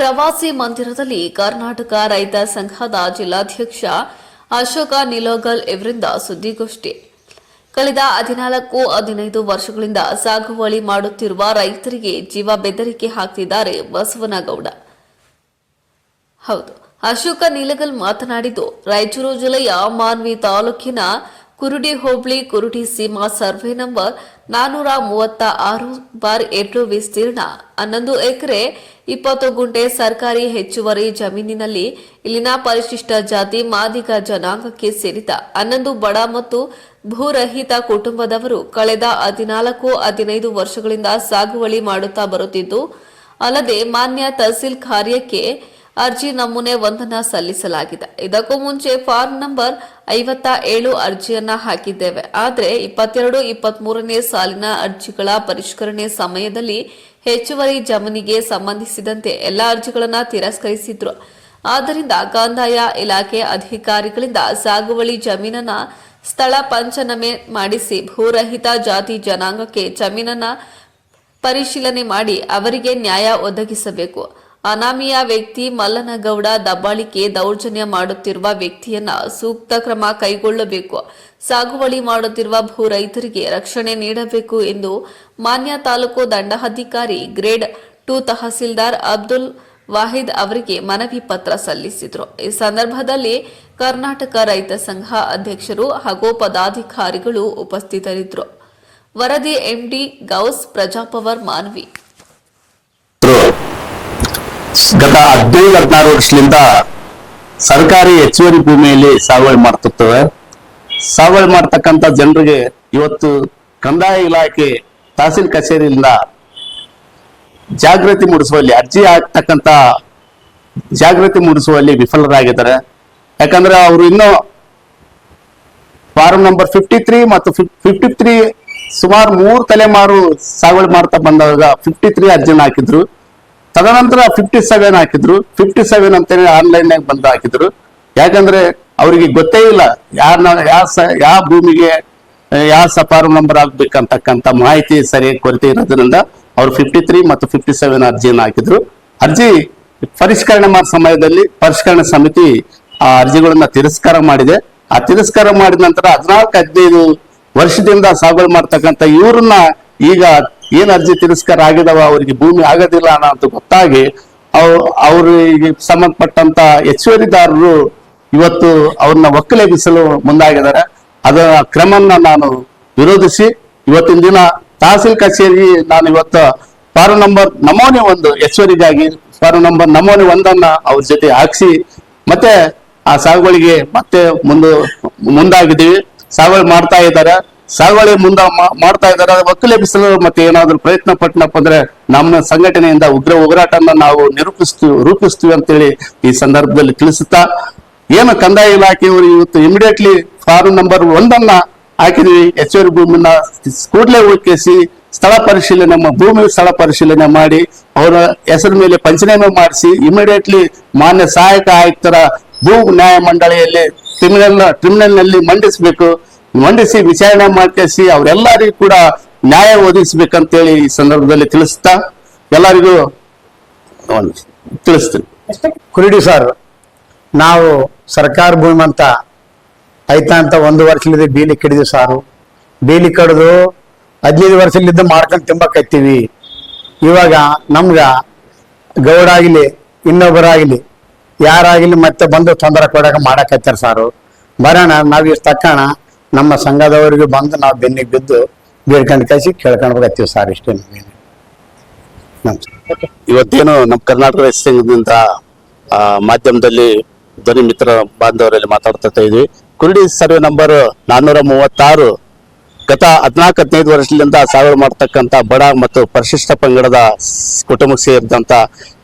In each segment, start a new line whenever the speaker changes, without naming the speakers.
ಪ್ರವಾಸಿ ಮಂದಿರದಲ್ಲಿ ಕರ್ನಾಟಕ ರೈತ ಸಂಘದ ಜಿಲ್ಲಾಧ್ಯಕ್ಷ ಅಶೋಕ ನಿಲೋಗಲ್ ಇವರಿಂದ ಸುದ್ದಿಗೋಷ್ಠಿ. ಕಳೆದ 14-15 ವರ್ಷಗಳಿಂದ ಸಾಗುವಳಿ ಮಾಡುತ್ತಿರುವ ರೈತರಿಗೆ ಜೀವ ಬೆದರಿಕೆ ಹಾಕ್ತಿದ್ದಾರೆ ಬಸವನಗೌಡ. ಹೌದು, ಅಶೋಕ ನಿಲಗಲ್ ಮಾತನಾಡಿದ್ದು, ರಾಯಚೂರು ಜಿಲ್ಲೆಯ ಮಾನ್ವಿ ತಾಲೂಕಿನ ಕುರುಡಿ ಹೋಬಳಿ ಕುರುಡಿ ಸೀಮಾ ಸರ್ವೆ ನಂಬರ್ 436/2 ವಿಸ್ತೀರ್ಣ 11 ಎಕರೆ 20 ಗುಂಟೆ ಸರ್ಕಾರಿ ಹೆಚ್ಚುವರಿ ಜಮೀನಿನಲ್ಲಿ ಇಲ್ಲಿನ ಪರಿಶಿಷ್ಟ ಜಾತಿ ಮಾದಿಗ ಜನಾಂಗಕ್ಕೆ ಸೇರಿದ 11 ಬಡ ಮತ್ತು ಭೂರಹಿತ ಕುಟುಂಬದವರು ಕಳೆದ 14-15 ವರ್ಷಗಳಿಂದ ಸಾಗುವಳಿ ಮಾಡುತ್ತಾ ಬರುತ್ತಿದ್ದು, ಅಲ್ಲದೆ ಮಾನ್ಯ ತಹಸೀಲ್ ಕಾರ್ಯಕ್ಕೆ ಅರ್ಜಿ ನಮೂನೆ 1 ಸಲ್ಲಿಸಲಾಗಿದೆ. ಇದಕ್ಕೂ ಮುಂಚೆ ಫಾರ್ಮ್ ನಂಬರ್ 57 ಅರ್ಜಿಯನ್ನ ಹಾಕಿದ್ದೇವೆ. ಆದರೆ 22-23ನೇ ಸಾಲಿನ ಅರ್ಜಿಗಳ ಪರಿಷ್ಕರಣೆ ಸಮಯದಲ್ಲಿ ಹೆಚ್ಚುವರಿ ಜಮೀನಿಗೆ ಸಂಬಂಧಿಸಿದಂತೆ ಎಲ್ಲ ಅರ್ಜಿಗಳನ್ನು ತಿರಸ್ಕರಿಸಿದ್ರು. ಆದ್ದರಿಂದ ಕಂದಾಯ ಇಲಾಖೆ ಅಧಿಕಾರಿಗಳಿಂದ ಸಾಗುವಳಿ ಜಮೀನನ್ನ ಸ್ಥಳ ಪಂಚನಾಮೆ ಮಾಡಿಸಿ ಭೂರಹಿತ ಜಾತಿ ಜನಾಂಗಕ್ಕೆ ಜಮೀನನ್ನ ಪರಿಶೀಲನೆ ಮಾಡಿ ಅವರಿಗೆ ನ್ಯಾಯ ಒದಗಿಸಬೇಕು. ಅನಾಮಿಯ ವ್ಯಕ್ತಿ ಮಲ್ಲನಗೌಡ ದಬ್ಬಾಳಿಕೆ ದೌರ್ಜನ್ಯ ಮಾಡುತ್ತಿರುವ ವ್ಯಕ್ತಿಯನ್ನ ಸೂಕ್ತ ಕ್ರಮ ಕೈಗೊಳ್ಳಬೇಕು. ಸಾಗುವಳಿ ಮಾಡುತ್ತಿರುವ ಭೂ ರೈತರಿಗೆ ರಕ್ಷಣೆ ನೀಡಬೇಕು ಎಂದು ಮಾನ್ಯ ತಾಲೂಕು ದಂಡಾಧಿಕಾರಿ ಗ್ರೇಡ್ 2 ತಹಸೀಲ್ದಾರ್ ಅಬ್ದುಲ್ ವಾಹಿದ್ ಅವರಿಗೆ ಮನವಿ ಪತ್ರ ಸಲ್ಲಿಸಿದರು. ಈ ಸಂದರ್ಭದಲ್ಲಿ ಕರ್ನಾಟಕ ರೈತ ಸಂಘ ಅಧ್ಯಕ್ಷರು ಹಾಗೂ ಪದಾಧಿಕಾರಿಗಳು ಉಪಸ್ಥಿತರಿದ್ದರು. ವರದಿ ಎಂಡಿ ಗೌಸ್, ಪ್ರಜಾಪವರ್, ಮಾನ್ವಿ.
ಗತ 15-16 ವರ್ಷದಿಂದ ಸರ್ಕಾರಿ ಹೆಚ್ಚುವರಿ ಭೂಮಿಯಲ್ಲಿ ಸಾಗುವಳಿ ಮಾಡ್ತಿರ್ತವೆ. ಸಾಗುವಳಿ ಮಾಡ್ತಕ್ಕಂಥ ಜನರಿಗೆ ಇವತ್ತು ಕಂದಾಯ ಇಲಾಖೆ ತಹಸೀಲ್ ಕಚೇರಿಯಿಂದ ಜಾಗೃತಿ ಮೂಡಿಸುವಲ್ಲಿ, ಅರ್ಜಿ ಹಾಕ್ತಕ್ಕಂಥ ಜಾಗೃತಿ ಮೂಡಿಸುವಲ್ಲಿ ವಿಫಲರಾಗಿದ್ದಾರೆ. ಯಾಕಂದ್ರೆ ಅವರು ಇನ್ನೂ ಫಾರ್ಮ್ ನಂಬರ್ 53 ಮತ್ತು 53 ಸುಮಾರು 3 ತಲೆಮಾರು ಸಾಗುವಳಿ ಮಾಡ್ತಾ ಬಂದಾಗ 53 ಅರ್ಜಿನ ಹಾಕಿದ್ರು. ತದನಂತರ 57 ಹಾಕಿದ್ರು. 57 ಅಂತೇಳಿ ಆನ್ಲೈನ್ ನಾಗ ಬಂದು ಹಾಕಿದ್ರು. ಯಾಕಂದ್ರೆ ಅವರಿಗೆ ಗೊತ್ತೇ ಇಲ್ಲ ಯಾವ ಭೂಮಿಗೆ ಯಾವ ಫಾರ್ಮ್ ನಂಬರ್ ಆಗ್ಬೇಕಂತಕ್ಕಂಥ ಮಾಹಿತಿ ಸರಿಯಾಗಿ ಕೊರತೆ ಇರೋದ್ರಿಂದ ಅವರು 53 ಮತ್ತು 57 ಅರ್ಜಿಯನ್ನು ಹಾಕಿದ್ರು. ಅರ್ಜಿ ಪರಿಷ್ಕರಣೆ ಮಾಡೋ ಸಮಯದಲ್ಲಿ ಪರಿಷ್ಕರಣೆ ಸಮಿತಿ ಆ ಅರ್ಜಿಗಳನ್ನ ತಿರಸ್ಕಾರ ಮಾಡಿದೆ. ಆ ತಿರಸ್ಕಾರ ಮಾಡಿದ ನಂತರ 14-15 ವರ್ಷದಿಂದ ಸಾಗುವಳಿ ಮಾಡ್ತಕ್ಕಂಥ ಇವ್ರನ್ನ ಈಗ ಏನ್ ಅರ್ಜಿ ತಿರಸ್ಕಾರ ಆಗಿದಾವ, ಅವರಿಗೆ ಭೂಮಿ ಆಗೋದಿಲ್ಲ ಅನ್ನೋ ಗೊತ್ತಾಗಿ ಅವ್ರಿಗೆ ಸಂಬಂಧಪಟ್ಟಂತ ಹೆಚ್ಚುವರಿದಾರರು ಇವತ್ತು ಅವ್ರನ್ನ ಒಕ್ಕಲೆಬ್ಬಿಸಲು ಮುಂದಾಗಿದ್ದಾರೆ. ಅದರ ಕ್ರಮನ್ನ ನಾನು ವಿರೋಧಿಸಿ ಇವತ್ತಿನ ದಿನ ತಹಸೀಲ್ ಕಚೇರಿ ನಾನು ಇವತ್ತು ಫಾರ್ಮ್ ನಂಬರ್ ನಮೂನೆ 1 ಹೆಚ್ಚುವರಿಗಾಗಿ ಫಾರ್ಮ್ ನಂಬರ್ ನಮೂನೆ 1 ಅವ್ರ ಜೊತೆ ಹಾಕ್ಸಿ ಮತ್ತೆ ಆ ಸಾಗುವಳಿಗೆ ಮತ್ತೆ ಮುಂದಾಗಿದ್ದೀವಿ. ಸಾಗುವಳಿ ಮಾಡ್ತಾ ಇದ್ದಾರೆ. ಸಾಗುವಳಿ ಮಾಡ್ತಾ ಇದ್ದಾರೆ. ಒಕ್ಕಲೆಬ್ಬಿಸಲು ಮತ್ತೆ ಏನಾದ್ರು ಪ್ರಯತ್ನ ಪಟ್ಟನಪ್ಪ ಅಂದ್ರೆ ನಮ್ಮ ಸಂಘಟನೆಯಿಂದ ಉಗ್ರ ಹೋರಾಟನ ನಾವು ರೂಪಿಸ್ತೀವಿ ಅಂತೇಳಿ ಈ ಸಂದರ್ಭದಲ್ಲಿ ತಿಳಿಸುತ್ತಾ, ಏನು ಕಂದಾಯ ಇಲಾಖೆಯವರು ಇವತ್ತು ಇಮಿಡಿಯೇಟ್ಲಿ ಫಾರ್ಮ್ ನಂಬರ್ 1 ಹಾಕಿದ್ವಿ. ಹೆಚ್ಚುವರಿ ಭೂಮಿನ ಕೂಡಲೇ ಹುಡುಕಿಸಿ ಸ್ಥಳ ಪರಿಶೀಲನೆ ಭೂಮಿ ಸ್ಥಳ ಪರಿಶೀಲನೆ ಮಾಡಿ ಅವರ ಹೆಸರ ಮೇಲೆ ಪಂಚನಾಮೆ ಮಾಡಿಸಿ ಇಮಿಡಿಯೇಟ್ಲಿ ಮಾನ್ಯ ಸಹಾಯಕ ಆಯುಕ್ತರ ಭೂ ನ್ಯಾಯ ಮಂಡಳಿಯಲ್ಲಿ ಟ್ರಿಬ್ಯುನಲ್ ನಲ್ಲಿ ಮಂಡಿಸಿ ವಿಚಾರಣೆ ಮಾಡಿಸಿ ಅವರೆಲ್ಲರಿಗೂ ಕೂಡ ನ್ಯಾಯ ಒದಗಿಸ್ಬೇಕಂತೇಳಿ ಈ ಸಂದರ್ಭದಲ್ಲಿ ತಿಳಿಸ್ತಾ ಎಲ್ಲರಿಗೂ ತಿಳಿಸ್ತೀನಿ.
ಕುರುಡಿ ಸರ್, ನಾವು ಸರ್ಕಾರ ಭೂಮಿ ಅಂತ ಆಯ್ತಾ ಅಂತ 1 ವರ್ಷದಿಂದ ಬೇಲಿ ಕಡಿದ್ವಿ ಸಾರು. ಬೇಲಿ ಕಡಿದು 15 ವರ್ಷದಿಂದ ಮಾಡ್ಕೊಂಡು ತಿಂಬಕತ್ತೀವಿ. ಇವಾಗ ನಮ್ಗ ಗೌಡ ಆಗಿಲಿ ಇನ್ನೊಬ್ಬರಾಗಿಲಿ ಯಾರಾಗಿಲಿ ಮತ್ತೆ ಬಂದು ತೊಂದರೆ ಕೊಡಾಕ ಮಾಡಕತ್ತಾರ ಸಾರು. ಬರೋಣ ನಾವ್ ಇಷ್ಟು ತಕ್ಕಣ ನಮ್ಮ ಸಂಘದವರಿಗೆ ಬಂದು ನಾವು ಬೆನ್ನಿಗೆ ಬಿದ್ದು ಬೇಡ್ಕೊಂಡು ಕಳಿಸಿ ಕೇಳ್ಕೊಂಡು ಬರ್ತೀವಿ ಸರ್. ಇಷ್ಟೇ.
ಇವತ್ತೇನು ನಮ್ಮ ಕರ್ನಾಟಕ ರೈತ ಸಂಘದಿಂದ ಮಾಧ್ಯಮದಲ್ಲಿ ಧ್ವನಿ ಮಿತ್ರ ಬಾಂಧವರಲ್ಲಿ ಮಾತಾಡ್ತಾ ಇದ್ವಿ. ಕುರುಡಿ ಸರ್ವೆ ನಂಬರ್ 436 ಗತ 14-15 ವರ್ಷದಿಂದ ಸಾಗುವಳಿ ಮಾಡ್ತಕ್ಕಂಥ ಬಡ ಮತ್ತು ಪರಿಶಿಷ್ಟ ಪಂಗಡದ ಕುಟುಂಬಕ್ಕೆ ಸೇರಿದಂತ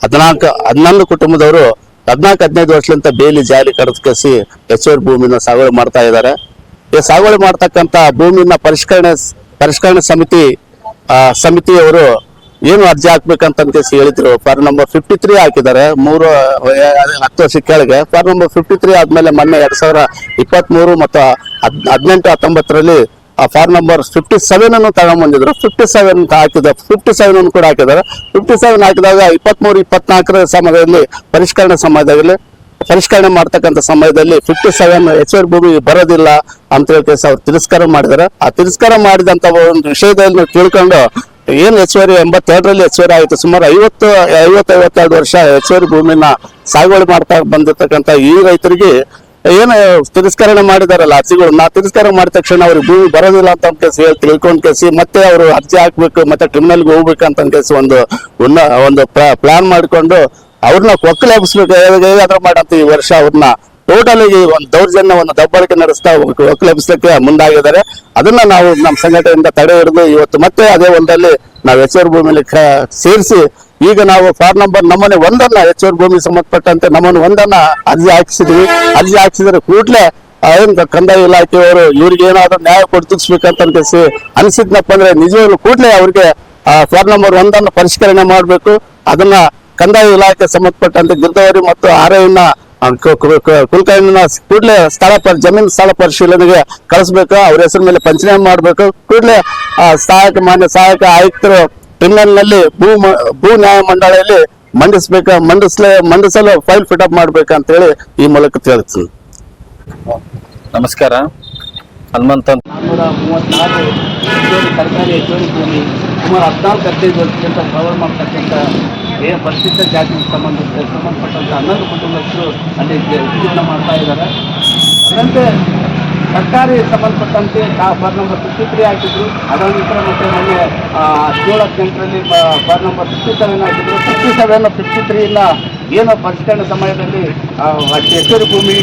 11 ಕುಟುಂಬದವರು 14-15 ವರ್ಷದಿಂದ ಬೇಲಿ ಜಾಲಿ ಕಡಿಸಿ ಹೆಚ್ಚುವರಿ ಭೂಮಿನ ಸಾಗುವಳಿ ಮಾಡ್ತಾ ಇದ್ದಾರೆ. ಈ ಸಾಗುವಳಿ ಮಾಡ್ತಕ್ಕಂಥ ಭೂಮಿನ ಪರಿಷ್ಕರಣೆ ಸಮಿತಿಯವರು ಏನು ಅರ್ಜಿ ಹಾಕ್ಬೇಕಂತ ಹೇಳಿದ್ರು. ಫಾರ್ಮ್ ನಂಬರ್ 53 ಹಾಕಿದ್ದಾರೆ. 10 ವರ್ಷ ಕೆಳಗೆ ಫಾರ್ಮ್ ನಂಬರ್ 53 ಆದ್ಮೇಲೆ ಮೊನ್ನೆ 2023 ಮತ್ತು 18-19ರಲ್ಲಿ ಫಾರ್ಮ್ ನಂಬರ್ 57 ಅನ್ನು ತಗೊಂಡ್ಬಂದಿದ್ರು. 57 ಹಾಕಿದ 57 ಅನ್ನು ಕೂಡ ಹಾಕಿದ್ದಾರೆ. 57 ಹಾಕಿದಾಗ 23-24 ಸಮಯದಲ್ಲಿ ಪರಿಷ್ಕರಣೆ ಮಾಡ್ತಕ್ಕಂಥ ಸಮಯದಲ್ಲಿ 57 ಹೆಚ್ಚುವರಿ ಭೂಮಿ ಬರೋದಿಲ್ಲ ಅಂತ ಹೇಳಿ ಅವ್ರು ತಿರಸ್ಕಾರ ಮಾಡಿದ್ದಾರೆ. ಆ ತಿರಸ್ಕಾರ ಮಾಡಿದಂತ ಒಂದು ವಿಷಯದಲ್ಲಿ ತಿಳ್ಕೊಂಡು ಏನ್ ಹೆಚ್ಚುವರಿ 82ರಲ್ಲಿ ಹೆಚ್ಚುವರಿ ಆಯಿತು. ಸುಮಾರು 52 ವರ್ಷ ಹೆಚ್ಚುವರಿ ಭೂಮಿನ ಸಾಗುವಳಿ ಮಾಡ್ತಾ ಬಂದಿರ್ತಕ್ಕಂಥ ಈ ರೈತರಿಗೆ ಏನು ತಿರಸ್ಕರಣೆ ಮಾಡಿದಾರಲ್ಲ ಅರ್ಜಿಗಳನ್ನ ತಿರಸ್ಕಾರ ಮಾಡಿದ ತಕ್ಷಣ ಅವ್ರಿಗೆ ಭೂಮಿ ಬರೋದಿಲ್ಲ ಅಂತ ಕೇಸಿ ತಿಳ್ಕೊಂಡ್ ಕೇಸಿ ಮತ್ತೆ ಅವರು ಅರ್ಜಿ ಹಾಕ್ಬೇಕು, ಮತ್ತೆ ಟ್ರಿಬ್ಯುನಲ್ಗೆ ಹೋಗ್ಬೇಕು ಅಂತ ಕೇಸಿ ಒಂದು ಪ್ಲಾನ್ ಮಾಡಿಕೊಂಡು ಅವ್ರನ್ನ ಒಕ್ಕಲೆಬ್ಸ್ಬೇಕು ಹೇಗಾದ್ರೂ ಮಾಡಂತ ಈ ವರ್ಷ ಅವ್ರನ್ನ ಟೋಟಲ್ ಒಂದು ದೌರ್ಜನ್ಯ ಒಂದು ದಬ್ಬಾಳಿಕೆ ನಡೆಸ್ತಾ ಒಕ್ಕಲೆಬ್ಸಕ್ಕೆ ಮುಂದಾಗಿದ್ದಾರೆ. ಅದನ್ನ ನಾವು ನಮ್ಮ ಸಂಘಟನೆಯಿಂದ ತಡೆ ಹಿಡಿದು ಇವತ್ತು ಮತ್ತೆ ಅದೇ ಒಂದಲ್ಲಿ ನಾವು ಹೆಚ್ಚುವರಿ ಭೂಮಿಯಲ್ಲಿ ಸೇರಿಸಿ ಈಗ ನಾವು ಫಾರ್ಮ್ ನಂಬರ್ ನಮ್ಮನೆ 1 ಹೆಚ್ಚುವರಿ ಭೂಮಿ ಸಂಬಂಧಪಟ್ಟಂತೆ ನಮ್ಮನೆ 1 ಅರ್ಜಿ ಹಾಕಿಸಿದ್ವಿ. ಅರ್ಜಿ ಹಾಕಿಸಿದ್ರೆ ಕೂಡಲೇ ಏನ್ ಕಂದಾಯ ಇಲಾಖೆಯವರು ಇವ್ರಿಗೆ ಏನಾದ್ರೂ ನ್ಯಾಯ ಕೊಡ್ತಿಸ್ಬೇಕಂತ ಅನ್ಸಿದ್ನಪ್ಪ ಅಂದ್ರೆ ನಿಜವಾಗ್ಲೂ ಕೂಡಲೇ ಅವ್ರಿಗೆ ಫಾರ್ಮ್ ನಂಬರ್ 1 ಪರಿಷ್ಕರಣೆ ಮಾಡಬೇಕು. ಅದನ್ನ ಕಂದಾಯ ಇಲಾಖೆ ಸಂಬಂಧಪಟ್ಟಂತೆ ಗಿರ್ದವರಿ ಮತ್ತು ಆರ್ಐನ ಕುಲಕರ್ಣಿನ ಕೂಡಲೇ ಜಮೀನು ಸ್ಥಳ ಪರಿಶೀಲನೆಗೆ ಕಳಿಸ್ಬೇಕು. ಅವ್ರ ಹೆಸರ ಮೇಲೆ ಪಂಚನಾಮ ಮಾಡಬೇಕು. ಕೂಡಲೇ ಮಾನ್ಯ ಸಹಾಯಕ ಆಯುಕ್ತರು ಟ್ರಿಬ್ಯುನಲ್ ನಲ್ಲಿ ಭೂ ನ್ಯಾಯ ಮಂಡಳಿಯಲ್ಲಿ ಮಂಡಿಸಲು ಫೈಲ್ ಫಿಟಪ್ ಮಾಡ್ಬೇಕಂತ ಹೇಳಿ ಈ ಮೂಲಕ ತಿಳಿಸ್ತೀನಿ.
ನಮಸ್ಕಾರ. ಹನುಮಂತ
434 ಸರ್ಕಾರಿ ಹೆಚ್ಚುವರಿ ಭೂಮಿ ಸುಮಾರು 14-15 ವರ್ಷದಿಂದ ಕವರ್ ಮಾಡ್ತಕ್ಕಂಥ ಪರಿಶಿಷ್ಟ ಜಾತಿಗೆ ಸಂಬಂಧಪಟ್ಟಂತ 11 ಕುಟುಂಬಸ್ಥರು ಅಲ್ಲಿ ಜೀವನ ಮಾಡ್ತಾ ಇದ್ದಾರೆ. ಅದರಂತೆ ಸರ್ಕಾರಿ ಸಂಬಂಧಪಟ್ಟಂತೆ ಫಾರ್ಮ್ ನಂಬರ್ 53 ಹಾಕಿದ್ರು. ಅದರ ನಂತರ ಮತ್ತೆ ಮೊನ್ನೆ 17-18ರಲ್ಲಿ ಫಾರ್ಮ್ ನಂಬರ್ 57 ಹಾಕಿದ್ರು. 53ನ ಏನು ಪರಿಷ್ಕರಣೆ ಸಮಯದಲ್ಲಿ ಹೆಚ್ಚುವರಿ ಭೂಮಿ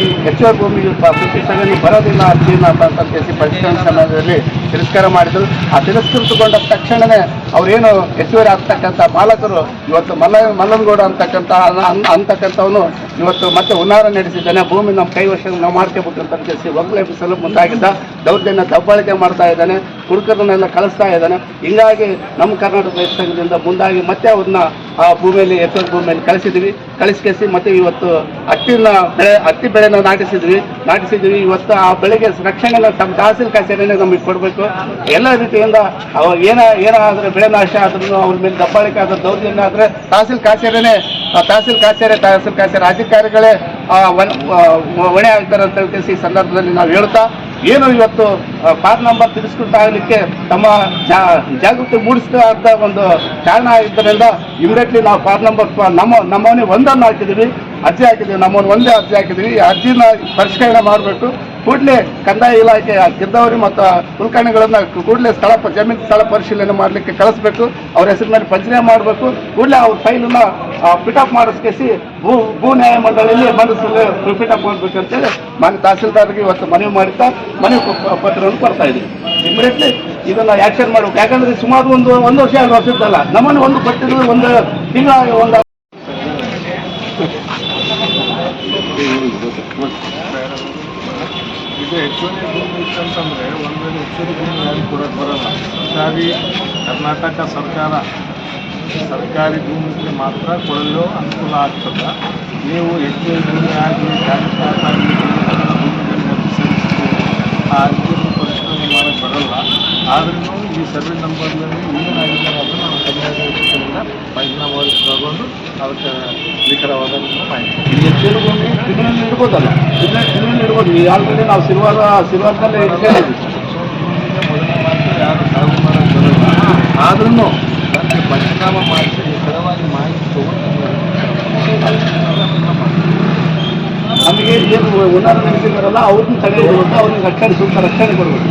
57 ಬರೋದಿಲ್ಲ ಅರ್ಜಿನ ಅಂತ ಪರಿಷ್ಕರಣೆ ಸಮಯದಲ್ಲಿ ತಿರಸ್ಕಾರ ಮಾಡಿದ್ರು. ಆ ತಿರಸ್ಕೃತಗೊಂಡ ತಕ್ಷಣವೇ ಅವ್ರೇನು ಹೆಚ್ಚುವರಿ ಆಗ್ತಕ್ಕಂಥ ಮಾಲಕರು ಇವತ್ತು ಮಲ್ಲನಗೌಡ ಅಂತಕ್ಕಂಥವನು ಇವತ್ತು ಮತ್ತೆ ಹುನ್ನಾರ ನಡೆಸಿದ್ದಾನೆ. ಭೂಮಿ ನಮ್ಮ ಕೈವಶ ನಾವು ಮಾಡ್ಕೋಬೇಕಂತ ಒಕ್ಕಲೆಬ್ಬಿಸಲು ಮುಂದಾಗಿದ್ದ. ದೌರ್ಜನ್ಯ ದಬ್ಬಾಳಿಕೆ ಮಾಡ್ತಾ ಇದ್ದಾನೆ, ಕುಡುಕರನ್ನೆಲ್ಲ ಕಳಿಸ್ತಾ ಇದ್ದಾನೆ. ಹಿಂಗಾಗಿ ನಮ್ಮ ಕರ್ನಾಟಕ ರೈತ ಸಂಘದಿಂದ ಮುಂದಾಗಿ ಮತ್ತೆ ಅವ್ರನ್ನ ಆ ಭೂಮಿಯಲ್ಲಿ ಹೆಚ್ಚುವರಿ ಭೂಮಿಯಲ್ಲಿ ಕಳಿಸ್ಕೇಸಿ ಮತ್ತೆ ಇವತ್ತು ಹತ್ತಿ ಬೆಳೆನ ನಾಟಿಸಿದ್ವಿ. ಇವತ್ತು ಆ ಬೆಳೆಗೆ ರಕ್ಷಣೆನ ತಮ್ಮ ತಹಸೀಲ್ ಕಚೇರಿನೇ ನಮಗೆ ಕೊಡಬೇಕು. ಎಲ್ಲ ರೀತಿಯಿಂದ ಏನಾದ್ರೆ ಬೆಳೆ ನಾಶ ಆದ್ರೂ ಅವ್ರ ಮೇಲೆ ದಬ್ಬಾಳಿಕೆ ಆದ್ರೆ ದೌರ್ಜನ್ಯ ಆದ್ರೆ ತಹಸೀಲ್ ಕಚೇರಿ ಅಧಿಕಾರಿಗಳೇ ಹೊಣೆ ಆಗ್ತಾರೆ ಅಂತ ಈ ಸಂದರ್ಭದಲ್ಲಿ ನಾವು ಹೇಳ್ತಾ ಏನು ಇವತ್ತು ಫಾರ್ಮ್ ನಂಬರ್ ತಿರಸ್ಕೃತ ಆಗಲಿಕ್ಕೆ ತಮ್ಮ ಜಾಗೃತಿ ಮೂಡಿಸ್ತಾ ಅಂತ ಒಂದು ಕಾರಣ ಆಗಿದ್ದರಿಂದ ಇಮಿಡಿಯೇಟ್ಲಿ ನಾವು ಫಾರ್ಮ್ ನಂಬರ್ ನಮ್ಮನೆ 1 ಹಾಕಿದ್ದೀವಿ, ಅರ್ಜಿ ಹಾಕಿದ್ದೀವಿ. ನಮ್ಮನ್ನು ಒಂದೇ ಅರ್ಜಿ ಹಾಕಿದ್ದೀವಿ. ಈ ಅರ್ಜಿನ ಪರಿಷ್ಕರಣೆ ಮಾಡಬೇಕು. ಕೂಡಲೇ ಕಂದಾಯ ಇಲಾಖೆ ಗಿರ್ದವರಿ ಮತ್ತು ಕುಲಕರ್ಣಿಗಳನ್ನ ಕೂಡಲೇ ಜಮೀನು ಸ್ಥಳ ಪರಿಶೀಲನೆ ಮಾಡಲಿಕ್ಕೆ ಕಳಿಸ್ಬೇಕು. ಅವ್ರ ಹೆಸರು ಮೇಲೆ ಪಂಚನಾಮ ಮಾಡಬೇಕು. ಕೂಡಲೇ ಅವ್ರ ಫೈಲನ್ನ ಪಿಟಪ್ ಮಾಡಿಸ್ಕೇಸಿ ಭೂ ನ್ಯಾಯ ಮಂಡಳಿಯಲ್ಲಿ ಪಿಟಪ್ ಮಾಡಬೇಕು ಅಂತೇಳಿ ಮಾನ್ಯ ತಹಸೀಲ್ದಾರ್ಗೆ ಇವತ್ತು ಮನವಿ ಪತ್ರವನ್ನು ಕೊಡ್ತಾ ಇದ್ದೀವಿ. ಇಮಿಡಿಯೇಟ್ಲಿ ಇದನ್ನ ಆಕ್ಷನ್ ಮಾಡಬೇಕು. ಯಾಕಂದ್ರೆ ಸುಮಾರು ಒಂದು ವರ್ಷ 2 ವರ್ಷದ್ದಲ್ಲ, ನಮ್ಮನ್ನು ಒಂದು ಕೊಟ್ಟಿದ್ದು 1 ತಿಂಗಳ
ಇದು ಹೆಚ್ಚುವರಿ ಭೂಮಿ ಇತ್ತಂತಂದರೆ ಒಂದರಲ್ಲಿ ಹೆಚ್ಚುವರಿ ಭೂಮಿ ಯಾರಿಗೆ ಕೊಡೋಕ್ಕೆ ಬರೋಲ್ಲ. ಕರ್ನಾಟಕ ಸರ್ಕಾರಿ ಭೂಮಿಗೆ ಮಾತ್ರ ಕೊಡಲು ಅನುಕೂಲ ಆಗ್ತದೆ. ನೀವು ಹೆಚ್ಚುವರಿ ಭೂಮಿ ಆಗಿ ಜಾಗೃತಿ ಭೂಮಿಗಳನ್ನು ಸಲ್ಲಿಸ್ತೀವಿ, ಆ ಅರ್ಜಿಯನ್ನು ಪರಿಷ್ಕರಣೆ ಮಾಡೋಕ್ಕೆ ಬರೋಲ್ಲ. ಆದ್ರೂ ಈ ಸರ್ವೆ ನಂಬರ್ನಲ್ಲಿ ಏನಾಗಿದೆ ಅದನ್ನು ನಾವು ಕರ್ನಾಟಕದಿಂದ ಪರಿಣಾಮವಾಗಿ ತಗೊಂಡು ಅದಕ್ಕೆ ನಿಖರವಾದ ಮಾಹಿತಿ.
ಈ ಹೆಚ್ಚುವರಿ ಭೂಮಿ ಟ್ರಿಬ್ಯುನಲ್ ಇಡ್ಬೋದಲ್ಲ, ಟ್ರಿಬ್ಯುನಲ್ ಇಡ್ಬೋದು. ಆಲ್ರೆಡಿ ನಾವು ಸಿಲ್ವಾರ್ದಲ್ಲಿ
ಮೊದಲನೇ ಮಾತ್ರ ಯಾರು ಸಾಗು ಮಾಡೋಕ್ಕೆ ಬರೋಲ್ಲ. ಆದ್ರೂ ಅದಕ್ಕೆ ಪರಿಣಾಮ ಮಾಡಿಸಿ ನಿಖರವಾಗಿ ಮಾಹಿತಿ ತಗೊಂಡು
ನಮಗೆ ಏನು ಹುನ್ನಾರ ನಡೆಸಿದಾರಲ್ಲ ಅವ್ರನ್ನ ತಡೆ ಹಿಡಿಬೇಕು, ಅವ್ರಿಗೆ ರಕ್ಷಣೆ ಕೊಡಬೇಕು.